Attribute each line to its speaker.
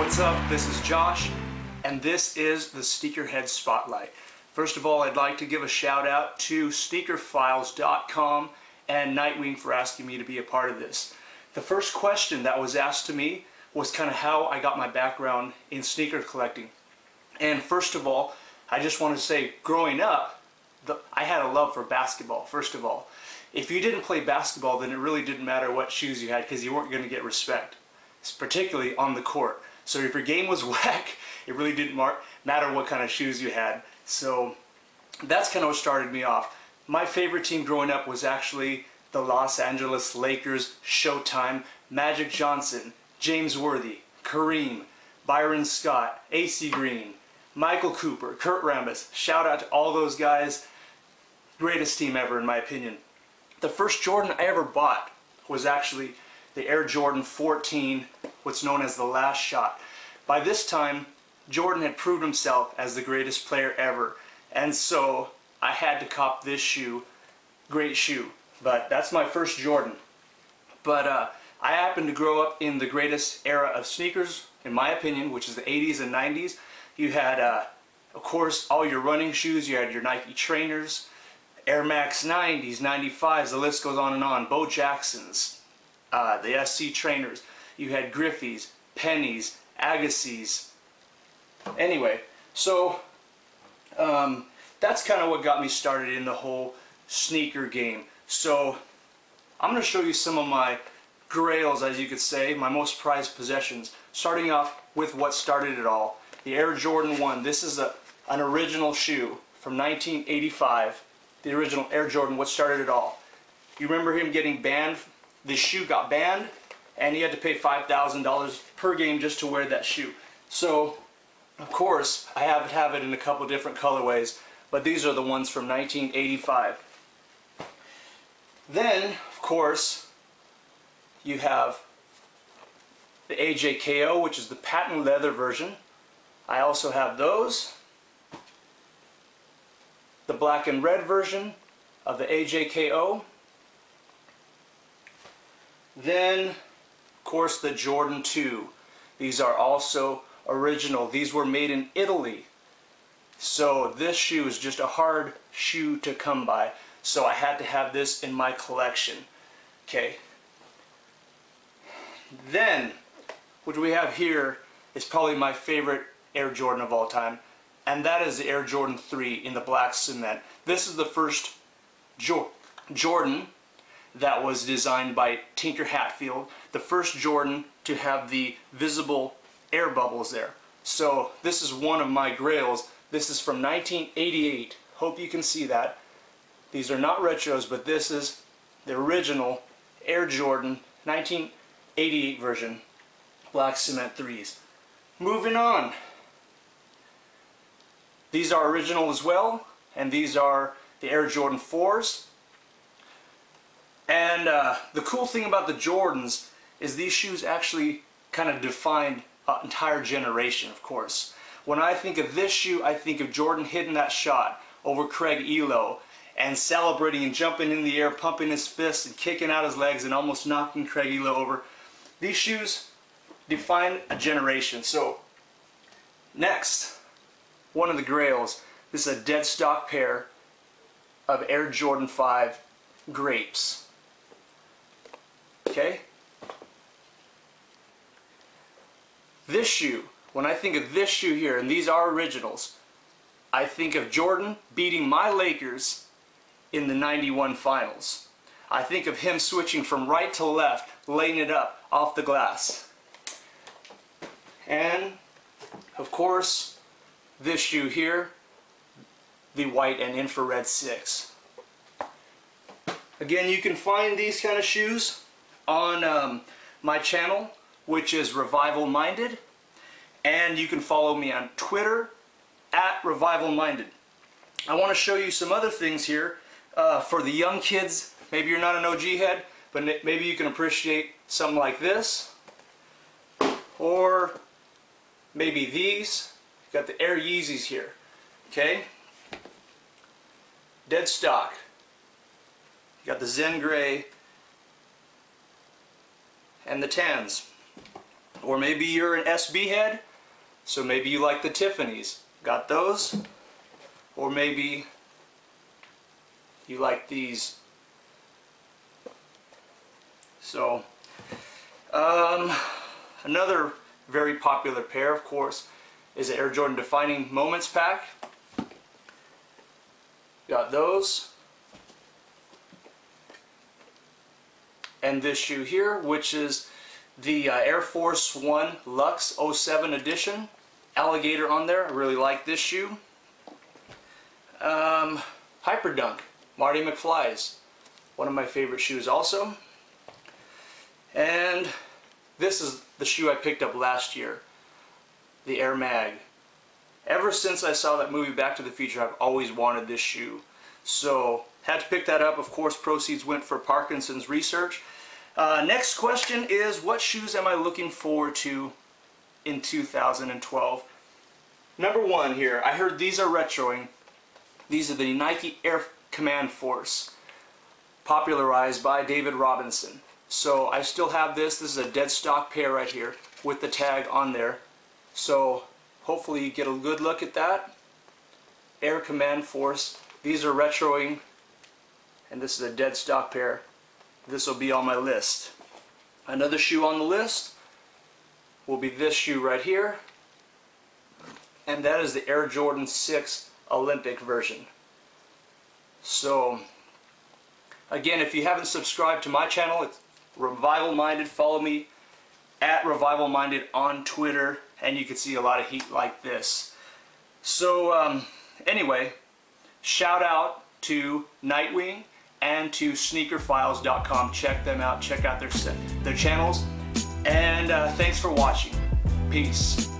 Speaker 1: What's up? This is Josh, and this is the SneakerHead Spotlight. First of all, I'd like to give a shout out to SneakerFiles.com and Nightwing for asking me to be a part of this. The first question that was asked to me was kind of how I got my background in sneaker collecting. And first of all, I just want to say, growing up, I had a love for basketball, first of all. If you didn't play basketball, then it really didn't matter what shoes you had because you weren't going to get respect, particularly on the court. So if your game was whack, it really didn't matter what kind of shoes you had. So that's kind of what started me off. My favorite team growing up was actually the Los Angeles Lakers, Showtime, Magic Johnson, James Worthy, Kareem, Byron Scott, AC Green, Michael Cooper, Kurt Rambis. Shout out to all those guys. Greatest team ever in my opinion. The first Jordan I ever bought was actually the Air Jordan 14, what's known as the last shot. By this time, Jordan had proved himself as the greatest player ever, and so I had to cop this shoe. Great shoe, but that's my first Jordan. But I happened to grow up in the greatest era of sneakers, in my opinion, which is the 80s and 90s. You had, of course, all your running shoes. You had your Nike trainers, Air Max 90s, 95s, the list goes on and on. Bo Jacksons, the SC trainers. You had Griffeys, Pennies, Agassiz. Anyway, so that's kind of what got me started in the whole sneaker game. So I'm going to show you some of my grails, as you could say, my most prized possessions. Starting off with what started it all, the Air Jordan 1. This is an original shoe from 1985. The original Air Jordan, what started it all. You remember him getting banned? This shoe got banned, and he had to pay $5,000 per game just to wear that shoe. So, of course, I have it in a couple different colorways, but these are the ones from 1985. Then, of course, you have the AJKO, which is the patent leather version. I also have those. The black and red version of the AJKO. Then, of course, the Jordan 2. These are also original. These were made in Italy. So this shoe is just a hard shoe to come by. So I had to have this in my collection. Okay. Then, what we have here is probably my favorite Air Jordan of all time. And that is the Air Jordan 3 in the black cement. This is the first Jordan that was designed by Tinker Hatfield, the first Jordan to have the visible air bubbles there. So this is one of my grails. This is from 1988. Hope you can see that. These are not retros, but this is the original Air Jordan 1988 version, black cement 3s. Moving on. These are original as well, and these are the Air Jordan 4s. And the cool thing about the Jordans is these shoes actually kind of defined an entire generation, of course. When I think of this shoe, I think of Jordan hitting that shot over Craig Elo and celebrating and jumping in the air, pumping his fists and kicking out his legs and almost knocking Craig Elo over. These shoes define a generation. So next, one of the grails. This is a dead stock pair of Air Jordan 5 Grapes. Okay? This shoe, when I think of this shoe here, and these are originals, I think of Jordan beating my Lakers in the '91 finals. I think of him switching from right to left, laying it up off the glass. And, of course, this shoe here, the white and infrared 6. Again, you can find these kind of shoes on my channel, which is RevivalMinded, and you can follow me on Twitter at RevivalMinded. I want to show you some other things here for the young kids. Maybe you're not an OG head, but maybe you can appreciate something like this, or maybe these. Got the Air Yeezys here. Okay, dead stock. You got the Zen Gray and the tans. Or maybe you're an SB head, so maybe you like the Tiffany's. Got those? Or maybe you like these. So, another very popular pair, of course, is the Air Jordan Defining Moments pack. Got those. And this shoe here, which is the Air Force One Luxe 07 edition. Alligator on there. I really like this shoe. Hyperdunk, Marty McFly's. One of my favorite shoes also. And this is the shoe I picked up last year. The Air Mag. Ever since I saw that movie Back to the Future, I've always wanted this shoe. So, had to pick that up. Of course, proceeds went for Parkinson's research. Next question is, what shoes am I looking forward to in 2012? Number one here, I heard these are retroing. These are the Nike Air Command Force, popularized by David Robinson. So I still have this. This is a dead stock pair right here with the tag on there. So hopefully you get a good look at that. Air Command Force. These are retroing, and this is a dead stock pair. This will be on my list. Another shoe on the list will be this shoe right here, and that is the Air Jordan 6 Olympic version. So again, if you haven't subscribed to my channel, it's RevivalMinded. Follow me at RevivalMinded on Twitter, and you can see a lot of heat like this. So anyway, shout out to Nightwing and to SneakerFiles.com. Check them out. Check out their channels. And thanks for watching. Peace.